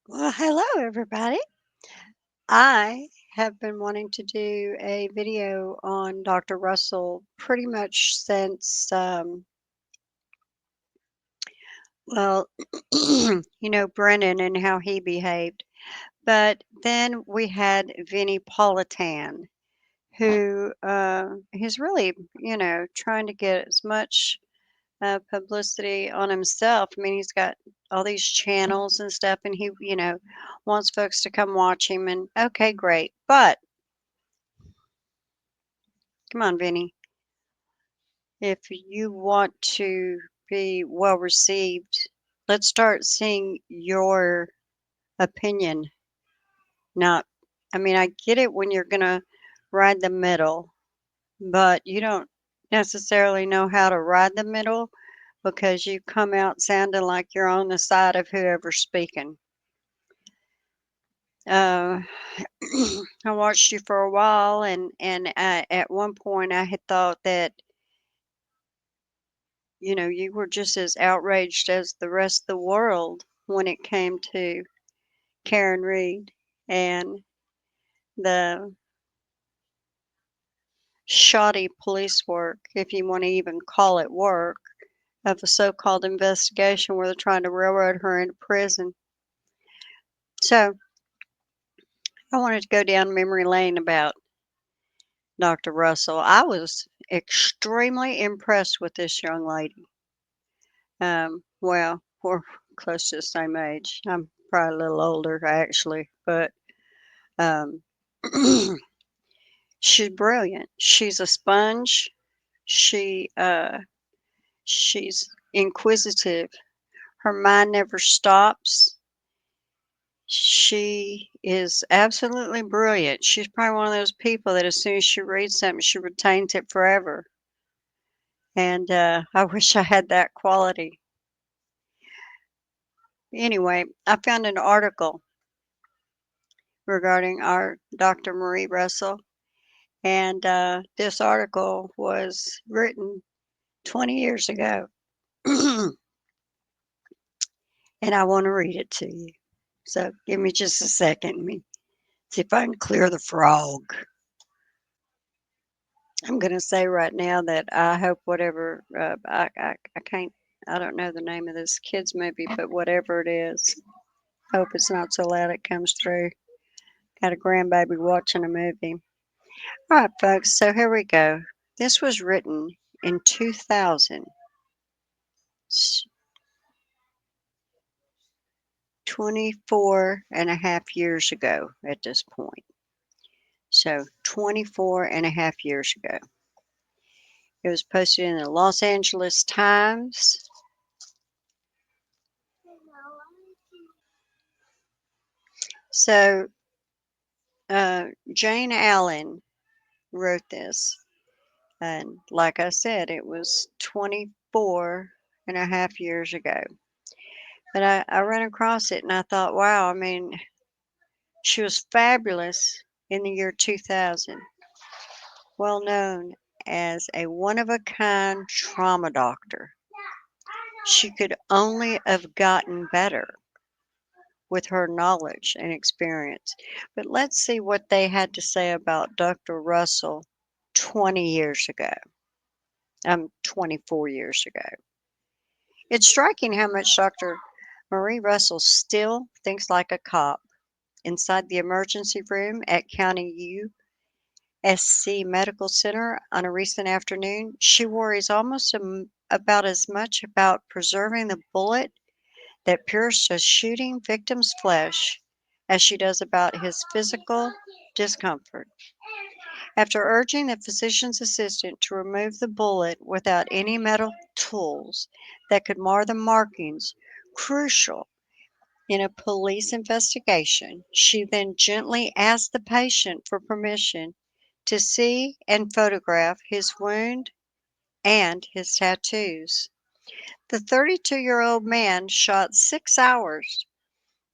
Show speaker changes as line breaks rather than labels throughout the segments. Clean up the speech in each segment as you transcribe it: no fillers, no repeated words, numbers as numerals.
Well, hello, everybody. I have been wanting to do a video on Dr. Russell pretty much since, well, Brennan and how he behaved. But then we had Vinnie Politan, who he's really, trying to get as much publicity on himself. I mean, he's got all these channels and stuff, and he, wants folks to come watch him. And okay, great. But come on, Vinny. If you want to be well received, let's start seeing your opinion. Not, I mean, I get it when you're going to ride the middle, but you don't necessarily know how to ride the middle because you come out sounding like you're on the side of whoever's speaking. Uh, I watched you for a while, and at one point I had thought that you were just as outraged as the rest of the world when it came to Karen Reed and the shoddy police work, if you want to even call it work, of a so called investigation where they're trying to railroad her into prison. So I wanted to go down memory lane about Dr. Russell. I was extremely impressed with this young lady. Well, we're close to the same age. I'm probably a little older, actually, but um, she's brilliant. She's a sponge. She she's inquisitive. Her mind never stops. She is absolutely brilliant. She's probably one of those people that as soon as she reads something, she retains it forever. And I wish I had that quality. Anyway, I found an article regarding our Dr. Marie Russell, and this article was written 20 years ago. And I want to read it to you. So give me just a second. Let me see if I can clear the frog. I'm going to say right now that I hope whatever, I can't, I don't know the name of this kid's movie, but whatever it is, hope it's not so loud it comes through. Got a grandbaby watching a movie. All right, folks, so here we go. This was written in 2000, 24 and a half years ago at this point. So 24 and a half years ago. It was posted in the Los Angeles Times. So Jane Allen wrote this. And like I said, it was 24 and a half years ago. But I ran across it and I thought, wow, I mean, she was fabulous in the year 2000, well known as a one of a kind trauma doctor. She could only have gotten better with her knowledge and experience. But let's see what they had to say about Dr. Russell 20 years ago. 24 years ago. It's striking how much Dr. Marie Russell still thinks like a cop. Inside the emergency room at County USC Medical Center on a recent afternoon, she worries almost about as much about preserving the bullet that pierced a shooting victim's flesh as she does about his physical discomfort. After urging the physician's assistant to remove the bullet without any metal tools that could mar the markings crucial in a police investigation, she then gently asked the patient for permission to see and photograph his wound and his tattoos. The 32-year-old man, shot 6 hours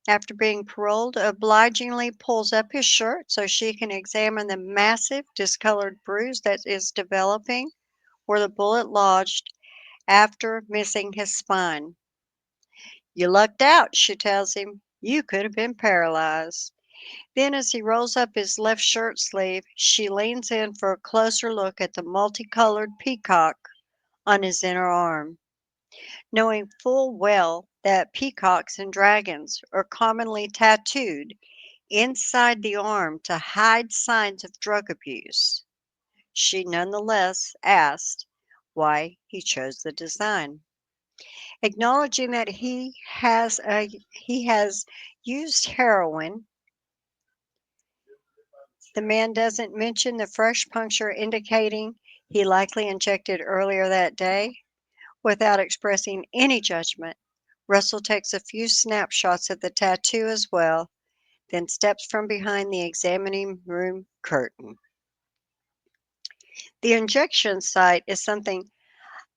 after being paroled, obligingly pulls up his shirt so she can examine the massive discolored bruise that is developing where the bullet lodged after missing his spine. You lucked out, she tells him. You could have been paralyzed. Then, as he rolls up his left shirt sleeve, she leans in for a closer look at the multicolored peacock on his inner arm, knowing full well that peacocks and dragons are commonly tattooed inside the arm to hide signs of drug abuse. She nonetheless asked why he chose the design, acknowledging that he has used heroin. The man doesn't mention the fresh puncture indicating he likely injected earlier that day. Without expressing any judgment, Russell takes a few snapshots of the tattoo as well, then steps from behind the examining room curtain. The injection site is something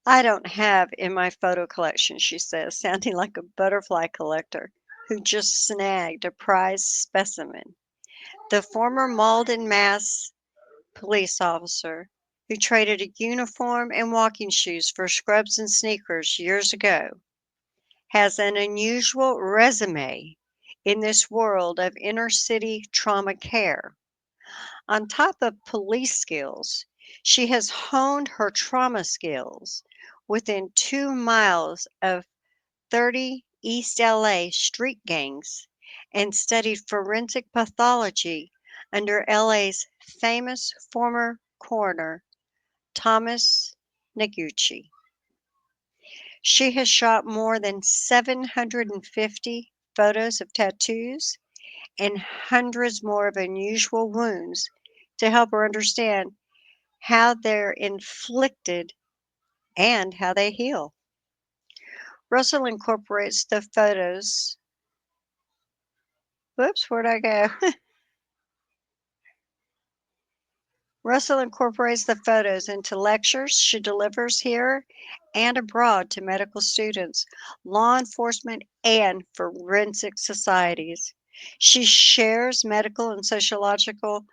I don't have in my photo collection, she says, sounding like a butterfly collector who just snagged a prized specimen. The former Malden, Mass. Police officer who traded a uniform and walking shoes for scrubs and sneakers years ago has an unusual resume in this world of inner city trauma care. On top of police skills, she has honed her trauma skills within 2 miles of 30 East LA street gangs and studied forensic pathology under LA's famous former coroner, Thomas Noguchi. She has shot more than 750 photos of tattoos and hundreds more of unusual wounds to help her understand how they're inflicted and how they heal. Russell incorporates the photos. Whoops, where'd I go? Russell incorporates the photos into lectures she delivers here and abroad to medical students, law enforcement, and forensic societies. She shares medical and sociological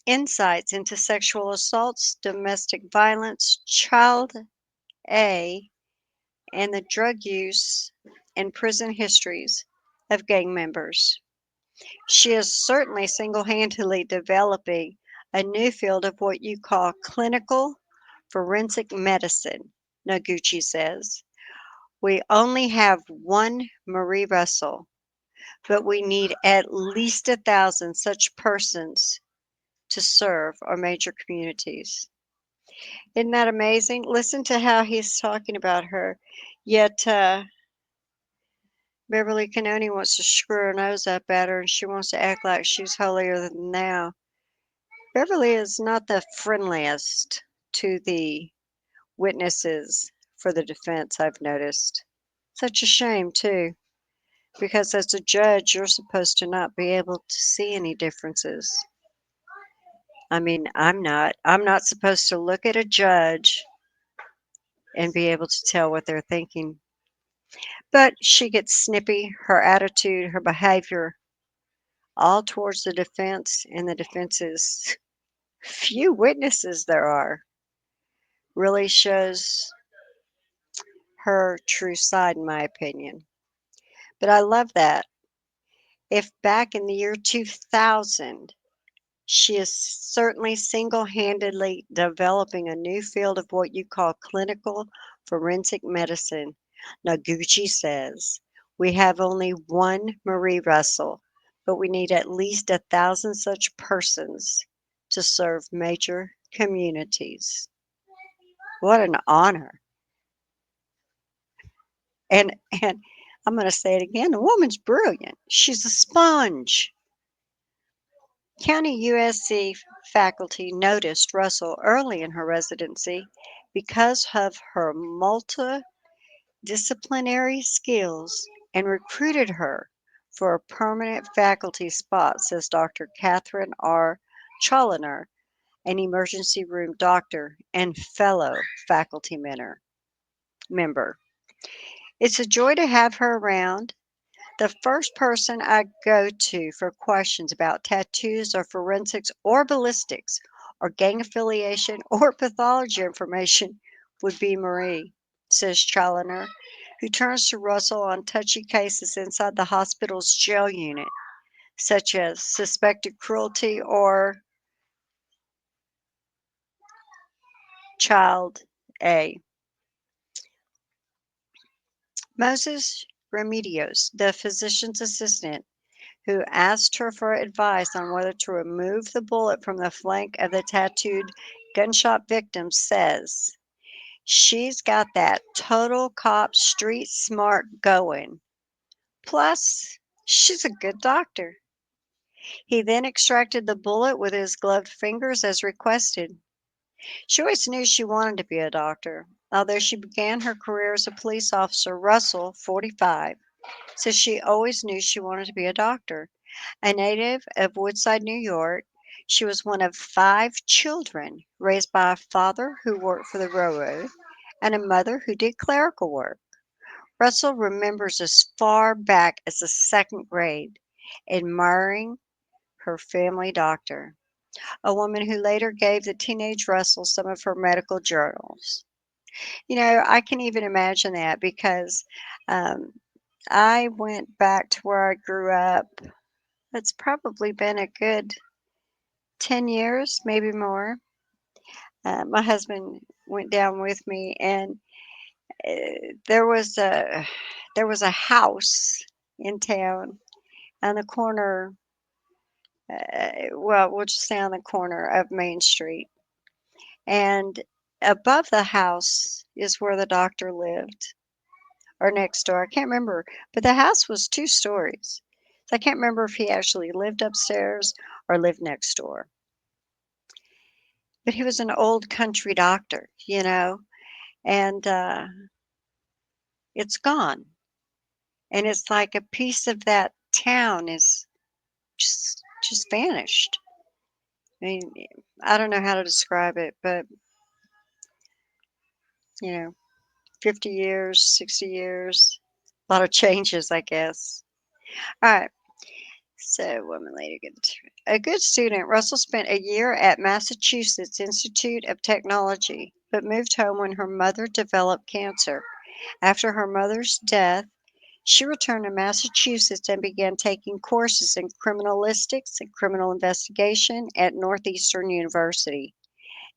insights into sexual assaults, domestic violence, child A, and the drug use and prison histories of gang members. She is certainly single handedly developing a new field of what you call clinical forensic medicine, Noguchi says. We only have one Marie Russell, but we need at least 1,000 such persons to serve our major communities. Isn't that amazing? Listen to how he's talking about her. Yet Beverly Canoni wants to screw her nose up at her and she wants to act like she's holier than thou. Beverly is not the friendliest to the witnesses for the defense, I've noticed. Such a shame, too, because as a judge, you're supposed to not be able to see any differences. I mean, I'm not. I'm not supposed to look at a judge and be able to tell what they're thinking. But she gets snippy, her attitude, her behavior, all towards the defense and the defense's few witnesses there are, really shows her true side, in my opinion. But I love that. If back in the year 2000, she is certainly single handedly developing a new field of what you call clinical forensic medicine, Noguchi says. We have only one Marie Russell, but we need at least 1,000 such persons to serve major communities. What an honor. And I'm going to say it again, the woman's brilliant. She's a sponge. County USC faculty noticed Russell early in her residency because of her multidisciplinary skills and recruited her for a permanent faculty spot, says Dr. Catherine R. Challoner, an emergency room doctor and fellow faculty member. It's a joy to have her around. The first person I go to for questions about tattoos or forensics or ballistics or gang affiliation or pathology information would be Marie, says Challoner. who turns to Russell on touchy cases inside the hospital's jail unit, such as suspected cruelty or child A. Moses Remedios, the physician's assistant, who asked her for advice on whether to remove the bullet from the flank of the tattooed gunshot victim, says, "She's got that total cop street smart going. Plus, she's a good doctor." He then extracted the bullet with his gloved fingers as requested. She always knew she wanted to be a doctor. Although she began her career as a police officer, Russell, 45, says she always knew she wanted to be a doctor. A native of Woodside, New York, she was one of 5 children raised by a father who worked for the railroad and a mother who did clerical work. Russell remembers as far back as the second grade admiring her family doctor, a woman who later gave the teenage Russell some of her medical journals. I can even imagine that because um, I went back to where I grew up. It's probably been a good 10 years, maybe more. My husband went down with me, and uh, there was a there was a house in town on the corner. Well, we'll just say on the corner of Main Street, and above the house is where the doctor lived, or next door. I can't remember, but the house was 2 stories. So I can't remember if he actually lived upstairs or lived next door. But he was an old country doctor, and it's gone. And it's like a piece of that town is just vanished. I mean, I don't know how to describe it, but you know, 50 years, 60 years, a lot of changes, I guess. All right. So, woman, lady, good. A good student, Russell spent a year at Massachusetts Institute of Technology, but moved home when her mother developed cancer. After her mother's death, she returned to Massachusetts and began taking courses in criminalistics and criminal investigation at Northeastern University.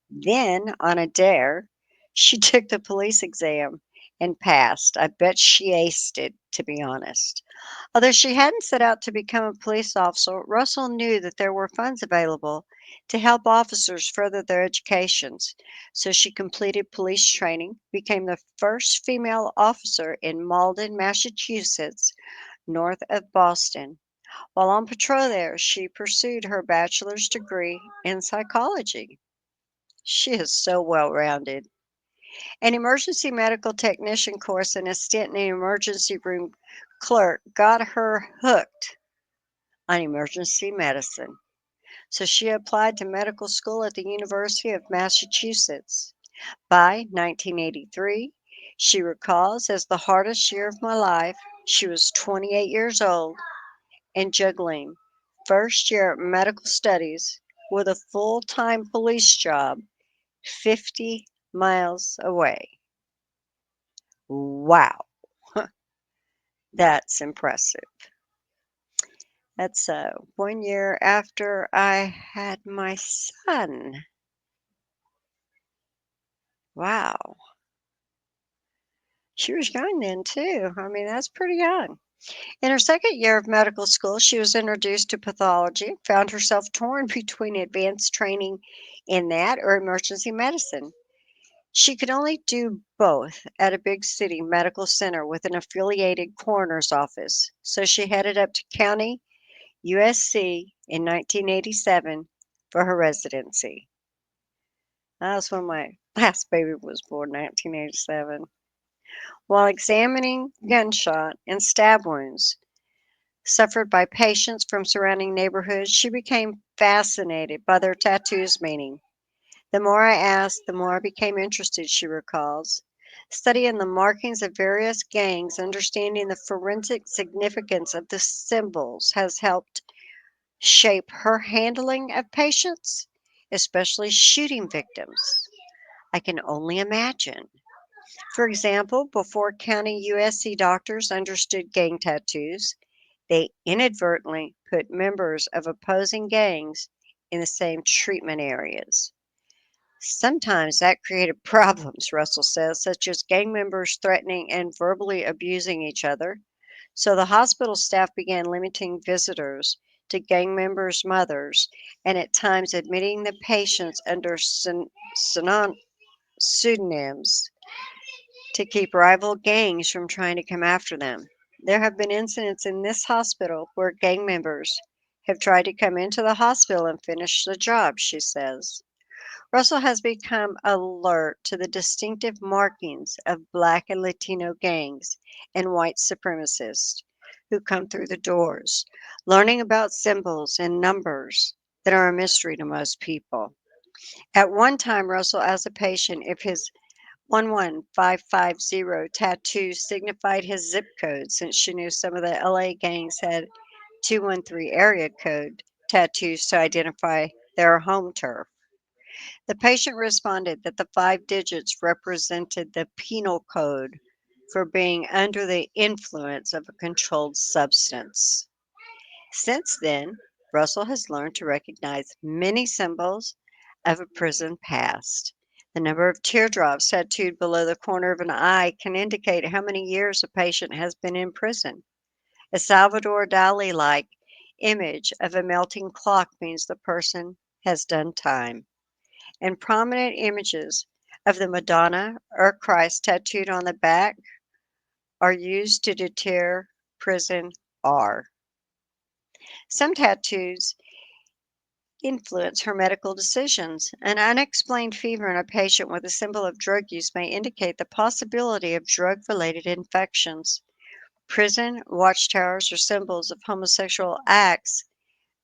Then, on a dare, she took the police exam and passed. I bet she aced it, to be honest. Although she hadn't set out to become a police officer, Russell knew that there were funds available to help officers further their educations. So she completed police training, became the first female officer in Malden, Massachusetts, north of Boston. While on patrol there, she pursued her bachelor's degree in psychology. She is so well rounded. An emergency medical technician course and a stint in an emergency room clerk got her hooked on emergency medicine. So she applied to medical school at the University of Massachusetts. By 1983, she recalls as the hardest year of my life. She was 28 years old and juggling first year medical studies with a full time police job 50 miles away. Wow, that's impressive. That's 1 year after I had my son. Wow. She was young then, too. I mean, that's pretty young. In her second year of medical school, she was introduced to pathology, found herself torn between advanced training in that or emergency medicine. She could only do both at a big city medical center with an affiliated coroner's office. So she headed up to County USC in 1987 for her residency. That was when my last baby was born, 1987. While examining gunshot and stab wounds suffered by patients from surrounding neighborhoods, she became fascinated by their tattoos' meaning. The more I asked, the more I became interested, she recalls. Studying the markings of various gangs, understanding the forensic significance of the symbols has helped shape her handling of patients, especially shooting victims. I can only imagine. For example, before county USC doctors understood gang tattoos, they inadvertently put members of opposing gangs in the same treatment areas. Sometimes that created problems, Russell says, such as gang members threatening and verbally abusing each other. So the hospital staff began limiting visitors to gang members' mothers and at times admitting the patients under pseudonyms to keep rival gangs from trying to come after them. There have been incidents in this hospital where gang members have tried to come into the hospital and finish the job, she says. Russell has become alert to the distinctive markings of Black and Latino gangs and white supremacists who come through the doors, learning about symbols and numbers that are a mystery to most people. At one time, Russell asked a patient if his 11550 tattoo signified his zip code since she knew some of the LA gangs had 213 area code tattoos to identify their home turf. The patient responded that the 5 digits represented the penal code for being under the influence of a controlled substance. Since then, Russell has learned to recognize many symbols of a prison past. The number of teardrops tattooed below the corner of an eye can indicate how many years a patient has been in prison. A Salvador Dali like image of a melting clock means the person has done time. And prominent images of the Madonna or Christ tattooed on the back are used to deter prison R. Some tattoos influence her medical decisions. An unexplained fever in a patient with a symbol of drug use may indicate the possibility of drug related infections. Prison watchtowers or symbols of homosexual acts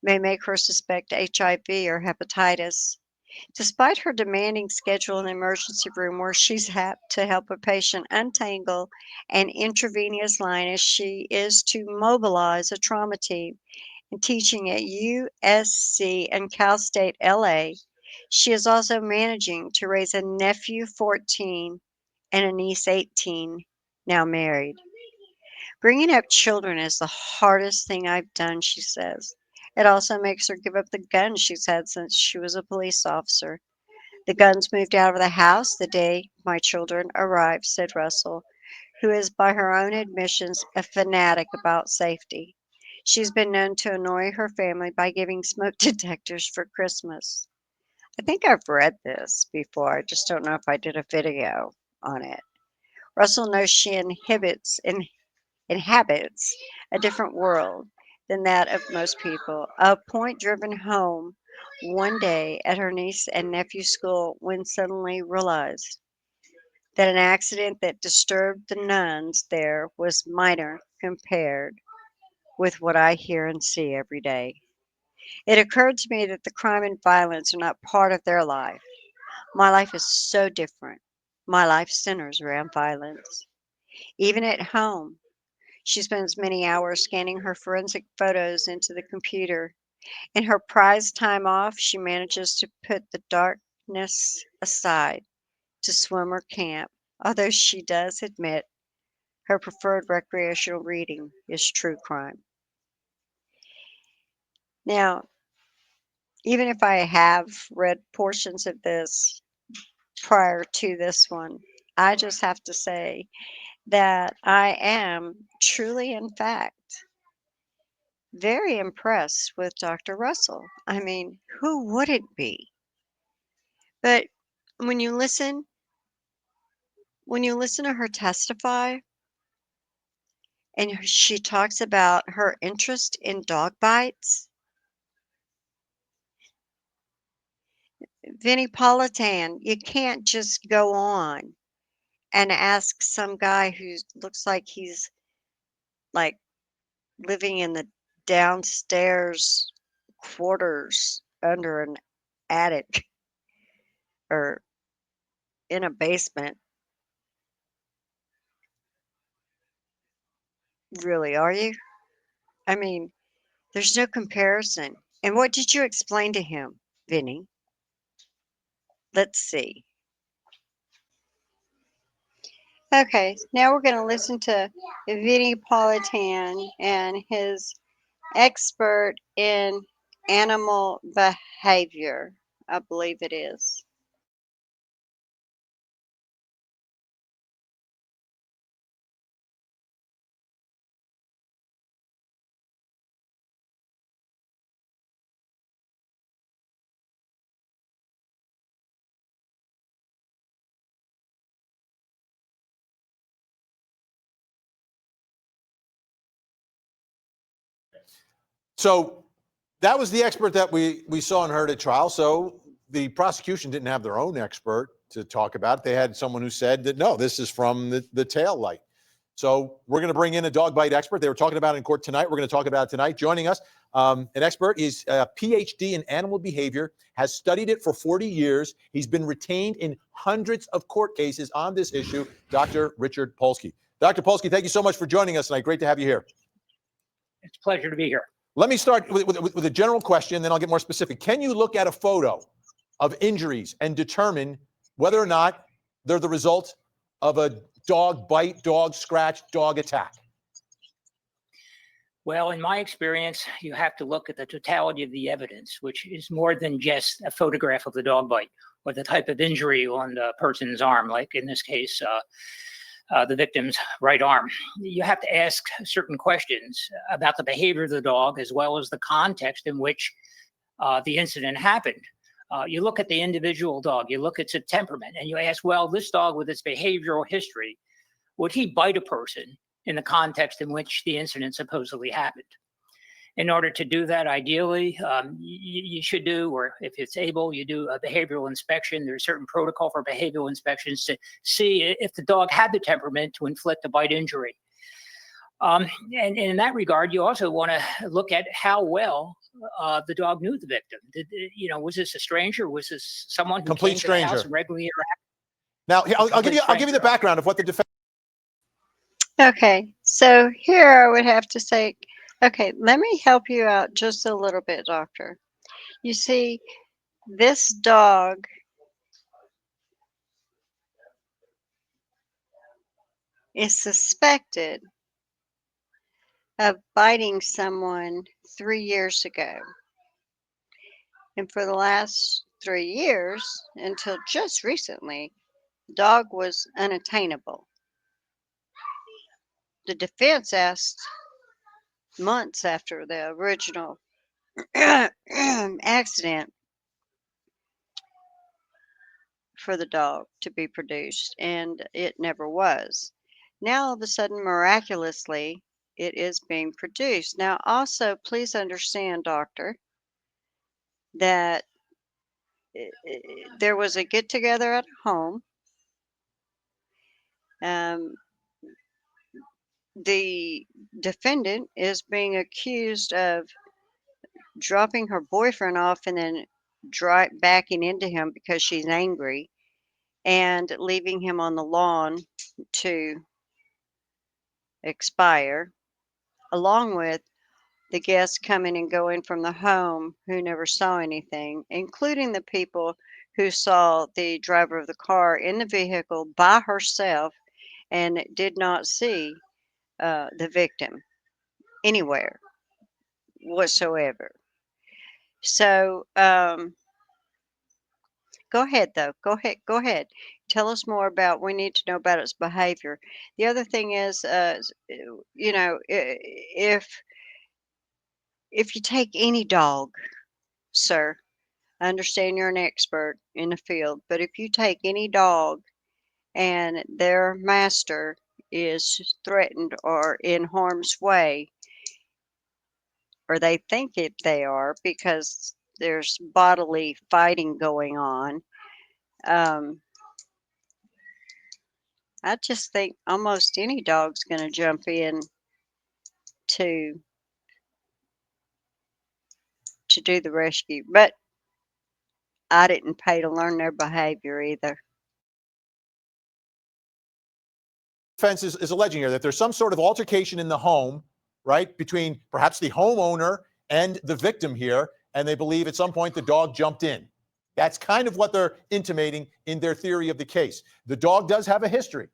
may make her suspect HIV or hepatitis. Despite her demanding schedule in the emergency room, where she's had to help a patient untangle an intravenous line as she is to mobilize a trauma team, and teaching at USC and Cal State LA, she is also managing to raise a nephew 14 and a niece 18, now married. Bringing up children is the hardest thing I've done, she says. It also makes her give up the gun she's had since she was a police officer. The guns moved out of the house the day my children arrived, said Russell, who is, by her own admissions, a fanatic about safety. She's been known to annoy her family by giving smoke detectors for Christmas. I think I've read this before. I just don't know if I did a video on it. Russell knows she inhabits a different world than that of most people. A point driven home one day at her niece and nephew's school when suddenly realized that an accident that disturbed the nuns there was minor compared with what I hear and see every day. It occurred to me that the crime and violence are not part of their life. My life is so different. My life centers around violence. Even at home, she spends many hours scanning her forensic photos into the computer. In her prized time off, she manages to put the darkness aside to swim or camp, although she does admit her preferred recreational reading is true crime. Now, even if I have read portions of this prior to this one, I just have to say that I am truly, in fact, very impressed with Dr. Russell. I mean, who wouldn't be? But when you listen, when you listen to her testify, and she talks about her interest in dog bites, Vinnie Politan, you can't just go on and ask some guy who looks like he's like living in the downstairs quarters under an attic or in a basement. Really, are you? I mean, there's no comparison. And what did you explain to him, Vinny? Let's see. Okay, now we're going to listen to Vinnie Politan and his expert in animal behavior. I believe it is.
So that was the expert that we saw and heard at trial. So the prosecution didn't have their own expert to talk about it. They had someone who said that, no, this is from the tail light. So we're going to bring in a dog bite expert. They were talking about it in court tonight. We're going to talk about it tonight. Joining us, an expert. He's a PhD in animal behavior, has studied it for 40 years. He's been retained in hundreds of court cases on this issue, Dr. Richard Polsky. Dr. Polsky, thank you so much for joining us tonight. Great to have you here.
It's a pleasure to be here.
Let me start with a general question, then I'll get more specific. Can you look at a photo of injuries and determine whether or not they're the result of a dog bite, dog scratch, dog attack?
Well, in my experience, you have to look at the totality of the evidence, which is more than just a photograph of the dog bite or the type of injury on the person's arm, like in this case, the victim's right arm. You have to ask certain questions about the behavior of the dog, as well as the context in which the incident happened. You look at the individual dog, you look at its temperament, and you ask, well, this dog with its behavioral history, would he bite a person in the context in which the incident supposedly happened? In order to do that, ideally, you should do, or if it's able, you do a behavioral inspection. There's a certain protocol for behavioral inspections to see if the dog had the temperament to inflict a bite injury. And in that regard, you also want to look at how well the dog knew the victim. Was this a stranger? Was this someone who
Complete
came
stranger.
to the house and regularly interacted?
Now, I'll give you the background of what the defense.
Okay, so here I would have to say, okay, let me help you out just a little bit, doctor. You see, this dog is suspected of biting someone 3 years ago. And for the last 3 years, until just recently, the dog was unattainable. The defense asked months after the original accident for the dog to be produced, and it never was. Now, all of a sudden, miraculously, it is being produced. Now, also, please understand, doctor, that there was a get together at home. Um, the defendant is being accused of dropping her boyfriend off and then backing into him because she's angry and leaving him on the lawn to expire, along with the guests coming and going from the home who never saw anything, including the people who saw the driver of the car in the vehicle by herself and did not see the victim anywhere whatsoever. So, go ahead, though. Go ahead. Go ahead. Tell us more about. We need to know about its behavior. The other thing is, if you take any dog, sir, I understand you're an expert in the field, but if you take any dog and their master is threatened or in harm's way, or they think it they are because there's bodily fighting going on, I just think almost any dog's going to jump in to to do the rescue. But I didn't pay to learn their behavior either.
Defense is alleging here that there's some sort of altercation in the home, right, between perhaps the homeowner and the victim here, and they believe at some point the dog jumped in. That's kind of what they're intimating in their theory of the case. The dog does have a history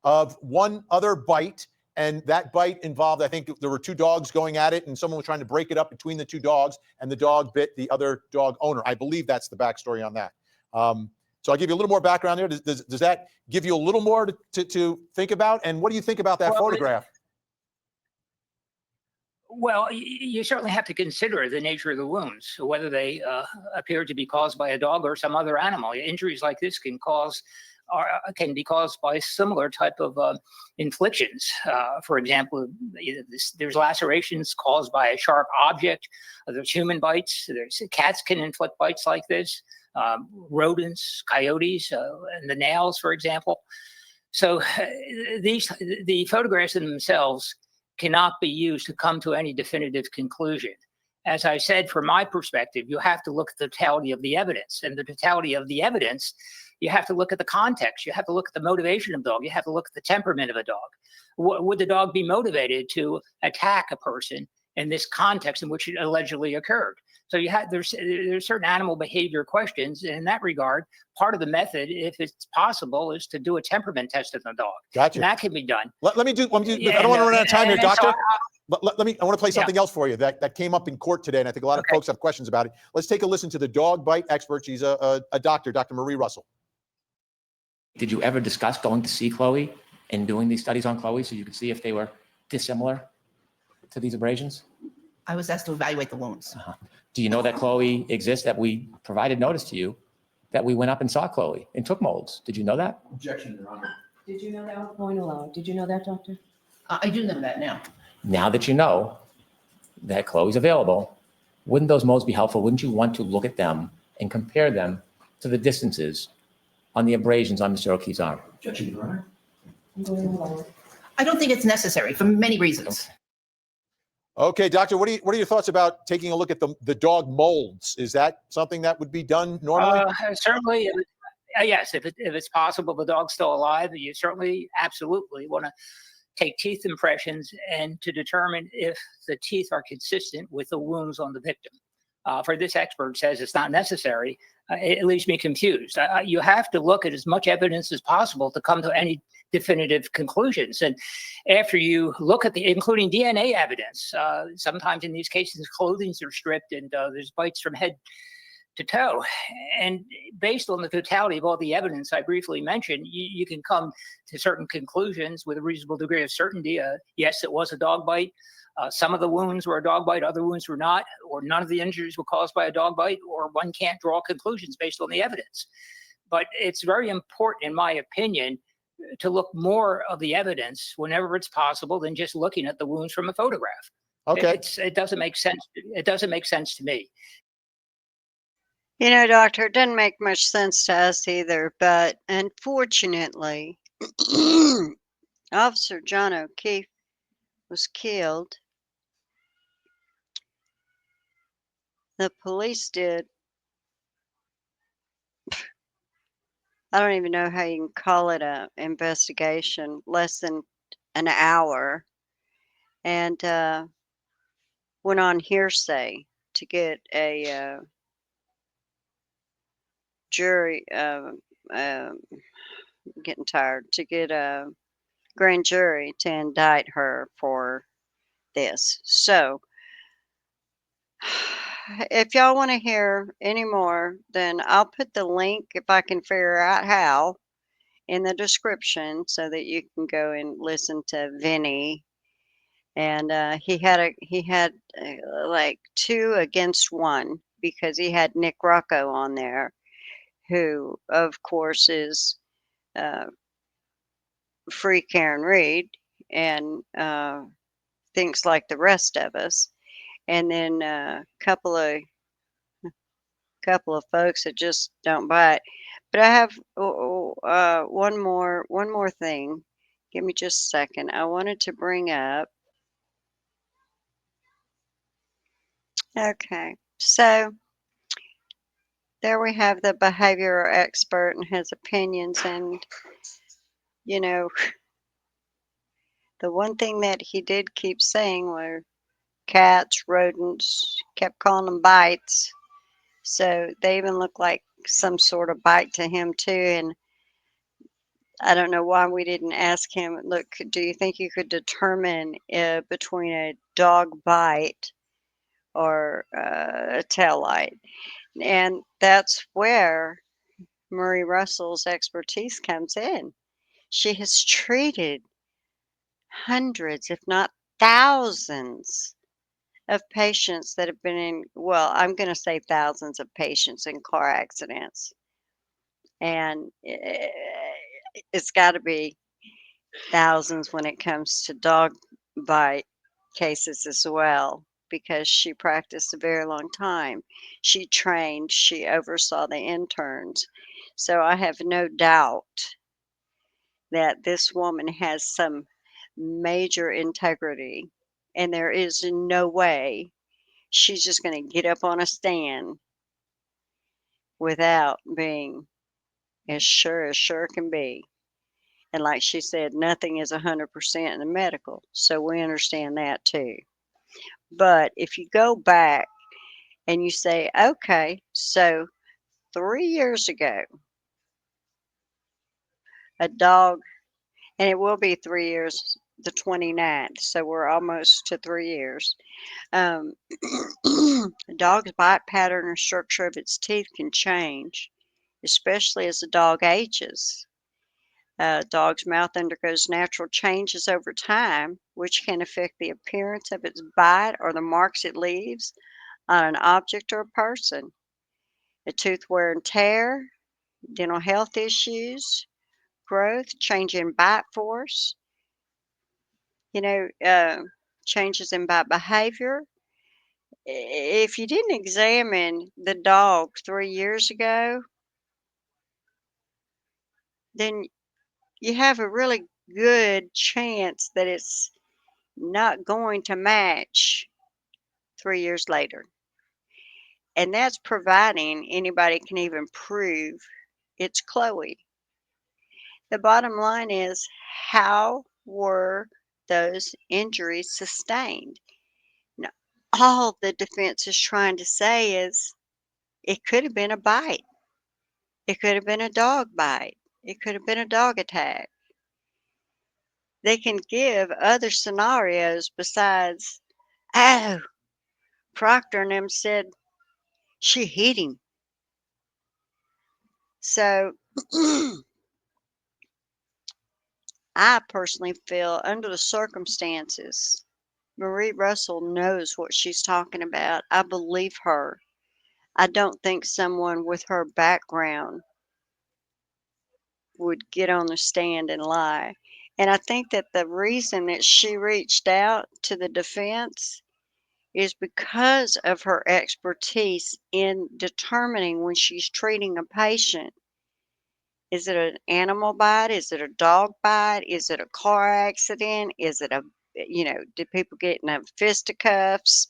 of one other bite. And that bite involved, I think there were two dogs going at it, and someone was trying to break it up between the two dogs, and the dog bit the other dog owner. I believe that's the backstory on that. So I'll give you a little more background there. Does that give you a little more to think about? And what do you think about that photograph?
Well, you certainly have to consider the nature of the wounds, whether they appear to be caused by a dog or some other animal. Injuries like this can be caused by similar type of inflictions. For example, there's lacerations caused by a sharp object. There's human bites. Cats can inflict bites like this. Rodents, coyotes, and the nails, for example. So the photographs in themselves cannot be used to come to any definitive conclusion. As I said, from my perspective, you have to look at the totality of the evidence. And the totality of the evidence, you have to look at the context. You have to look at the motivation of the dog. You have to look at the temperament of a dog. Would the dog be motivated to attack a person in this context in which it allegedly occurred? So there's certain animal behavior questions. And in that regard, part of the method, if it's possible, is to do a temperament test of the dog.
Gotcha.
And that can be done.
Let me do, I don't want to run out of time here, Doctor. I want to play something else for you that came up in court today, and I think a lot of folks have questions about it. Let's take a listen to the dog bite expert. She's a doctor, Dr. Marie Russell.
Did you ever discuss going to see Chloe and doing these studies on Chloe so you could see if they were dissimilar to these abrasions?
I was asked to evaluate the wounds.
Do you know that Chloe exists, that we provided notice to you, that we went up and saw Chloe and took molds? Did you know that?
Objection, Your Honor.
Did you know that was going allowed? Did you know that, doctor?
I do know that now.
Now that you know that Chloe's available, wouldn't those molds be helpful? Wouldn't you want to look at them and compare them to the distances on the abrasions on Mr. O'Keefe's arm?
Objection, Your Honor.
I'm going allowed.
I don't think it's necessary for many reasons.
Okay, doctor, what are your thoughts about taking a look at the dog molds? Is that something that would be done normally?
Certainly, yes. If it's possible, the dog's still alive, you certainly absolutely want to take teeth impressions and to determine if the teeth are consistent with the wounds on the victim. For this expert says it's not necessary. It leaves me confused. You have to look at as much evidence as possible to come to any definitive conclusions. And after you look at including DNA evidence, sometimes in these cases, clothing are stripped and there's bites from head to toe. And based on the totality of all the evidence I briefly mentioned, you can come to certain conclusions with a reasonable degree of certainty. Yes, it was a dog bite. Some of the wounds were a dog bite, other wounds were not, or none of the injuries were caused by a dog bite, or one can't draw conclusions based on the evidence. But it's very important, in my opinion, to look more of the evidence whenever it's possible than just looking at the wounds from a photograph.
Okay.
It doesn't make sense. It doesn't make sense to me.
You know, doctor, it doesn't make much sense to us either, but unfortunately, Officer John O'Keefe was killed. The police did, I don't even know how you can call it a investigation, less than an hour, and went on hearsay to get a jury, I'm getting tired, to get a grand jury to indict her for this. So, if y'all want to hear any more, then I'll put the link, if I can figure out how, in the description so that you can go and listen to Vinnie. And he had like 2 against 1 because he had Nick Rocco on there, who of course is free Karen Reed and thinks like the rest of us. And then a couple of folks that just don't buy it. But I have one more thing. Give me just a second. I wanted to bring up. Okay, so there we have the behavioral expert and his opinions, and you know, the one thing that he did keep saying were cats, rodents, kept calling them bites. So they even look like some sort of bite to him too. And I don't know why we didn't ask him, look, do you think you could determine between a dog bite or a tail light? And that's where Marie Russell's expertise comes in. She has treated hundreds, if not thousands, of patients that have been in, well, I'm going to say thousands of patients in car accidents. And it's got to be thousands when it comes to dog bite cases as well, because she practiced a very long time. She trained, she oversaw the interns. So I have no doubt that this woman has some major integrity, and there is no way she's just going to get up on a stand without being as sure can be. And like she said, nothing is 100% in the medical. So we understand that too. But if you go back and you say, okay, so 3 years ago, a dog, and it will be 3 years, the 29th, so we're almost to 3 years. Um, a dog's bite pattern or structure of its teeth can change, especially as the dog ages. A dog's mouth undergoes natural changes over time, which can affect the appearance of its bite or the marks it leaves on an object or a person. A tooth wear and tear, dental health issues, growth, change in bite force, you know, changes in bite behavior. If you didn't examine the dog 3 years ago, then you have a really good chance that it's not going to match 3 years later. And that's providing anybody can even prove it's Chloe. The bottom line is, how were those injuries sustained? Now, all the defense is trying to say is it could have been a bite. It could have been a dog bite. It could have been a dog attack. They can give other scenarios besides, oh, Proctor and them said she hit him. So I personally feel under the circumstances, Marie Russell knows what she's talking about. I believe her. I don't think someone with her background would get on the stand and lie. And I think that the reason that she reached out to the defense is because of her expertise in determining when she's treating a patient. Is it an animal bite? Is it a dog bite? Is it a car accident? Is it did people get in fisticuffs?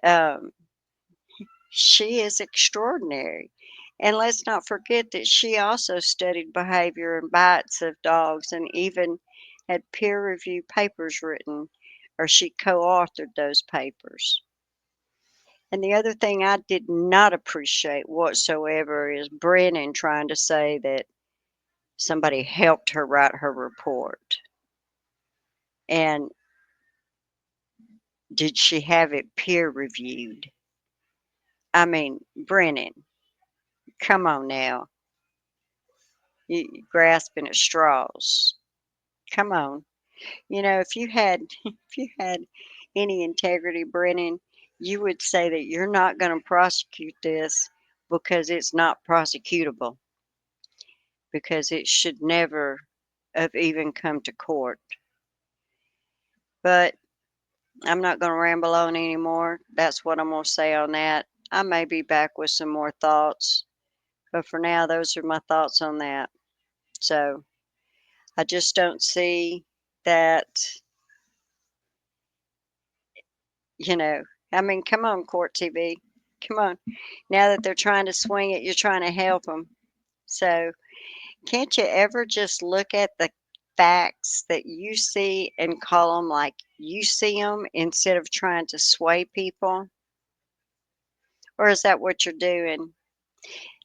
Um, she is extraordinary. And let's not forget that she also studied behavior and bites of dogs and even had peer reviewed papers written, or she co authored those papers. And the other thing I did not appreciate whatsoever is Brennan trying to say that somebody helped her write her report. And did she have it peer reviewed? I mean, Brennan, come on now. You grasping at straws. Come on. If you had if you had any integrity, Brennan, you would say that you're not going to prosecute this because it's not prosecutable, because it should never have even come to court. But I'm not going to ramble on anymore. That's what I'm going to say on that. I may be back with some more thoughts, but for now, those are my thoughts on that. So I just don't see that, you know, I mean, come on, Court TV. Come on. Now that they're trying to swing it, you're trying to help them. So can't you ever just look at the facts that you see and call them like you see them instead of trying to sway people? Or is that what you're doing?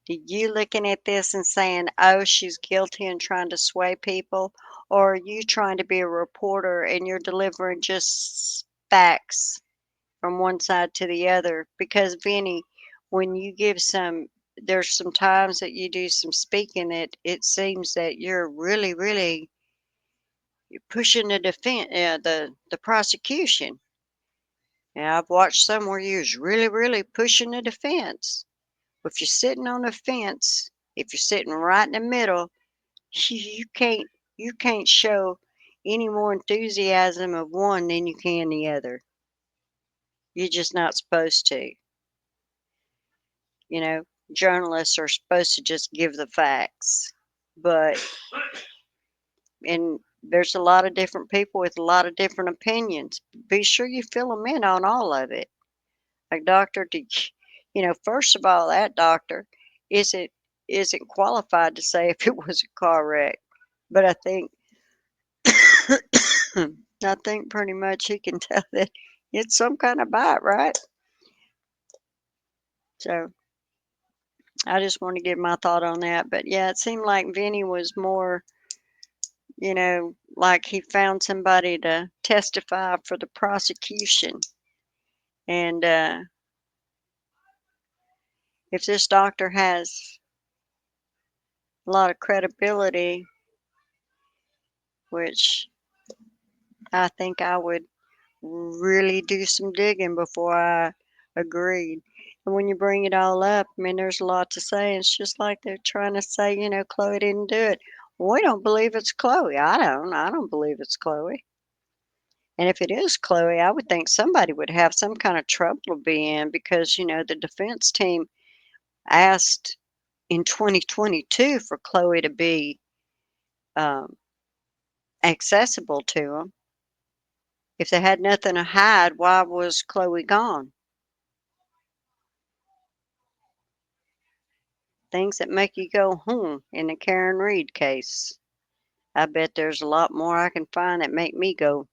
Do you looking at this and saying, oh, she's guilty and trying to sway people? Or are you trying to be a reporter and you're delivering just facts from one side to the other? Because, Vinny, when you give there's some times that you do some speaking that it seems that you're really, really pushing the defense, the prosecution. And I've watched some where you're really, really pushing the defense. If you're sitting on the fence, if you're sitting right in the middle, you can't you can't show any more enthusiasm of one than you can the other. You're just not supposed to. You know, journalists are supposed to just give the facts. But and there's a lot of different people with a lot of different opinions. Be sure you fill them in on all of it. Like, doctor, first of all, that doctor isn't isn't qualified to say if it was a car wreck. But I think pretty much he can tell that it's some kind of bite, right? So I just want to give my thought on that. But yeah, it seemed like Vinny was more, like he found somebody to testify for the prosecution. And if this doctor has a lot of credibility, which I think I would really do some digging before I agreed. And when you bring it all up, I mean, there's a lot to say. It's just like they're trying to say, Chloe didn't do it. Well, we don't believe it's Chloe. I don't. I don't believe it's Chloe. And if it is Chloe, I would think somebody would have some kind of trouble to be in because, the defense team asked in 2022 for Chloe to be um, accessible to them. If they had nothing to hide, why was Chloe gone? Things that make you go, in the Karen Reed case. I bet there's a lot more I can find that make me go,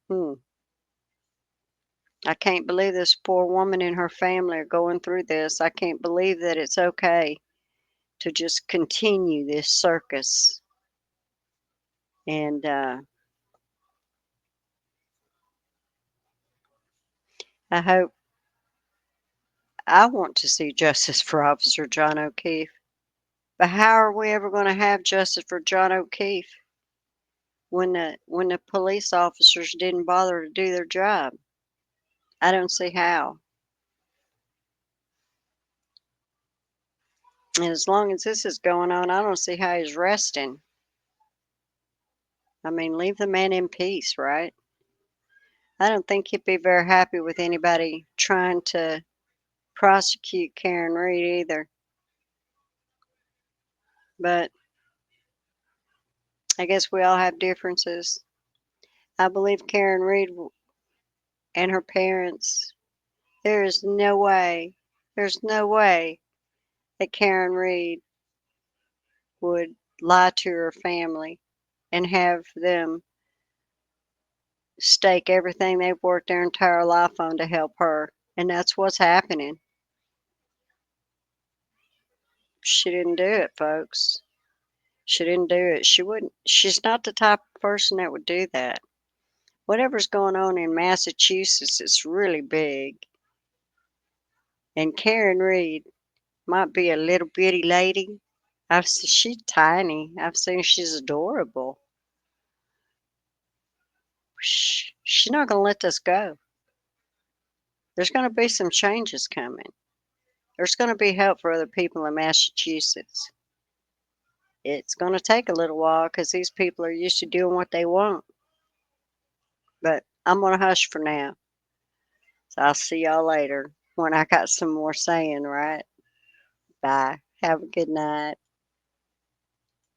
I can't believe this poor woman and her family are going through this. I can't believe that it's okay to just continue this circus. And I hope, I want to see justice for Officer John O'Keefe. But how are we ever going to have justice for John O'Keefe when the police officers didn't bother to do their job? I don't see how. And as long as this is going on, I don't see how he's resting. I mean, leave the man in peace, right? I don't think he'd be very happy with anybody trying to prosecute Karen Reed either. But I guess we all have differences. I believe Karen Reed and her parents, there is no way, there's no way that Karen Reed would lie to her family and have them stake everything they've worked their entire life on to help her. And that's what's happening. She didn't do it, folks. She didn't do it. She's not the type of person that would do that. Whatever's going on in Massachusetts is really big. And Karen Reed might be a little bitty lady. She's tiny. I've seen she's adorable. She's not going to let this go. There's going to be some changes coming. There's going to be help for other people in Massachusetts. It's going to take a little while because these people are used to doing what they want. But I'm going to hush for now. So I'll see y'all later when I got some more saying, right? Bye. Have a good night.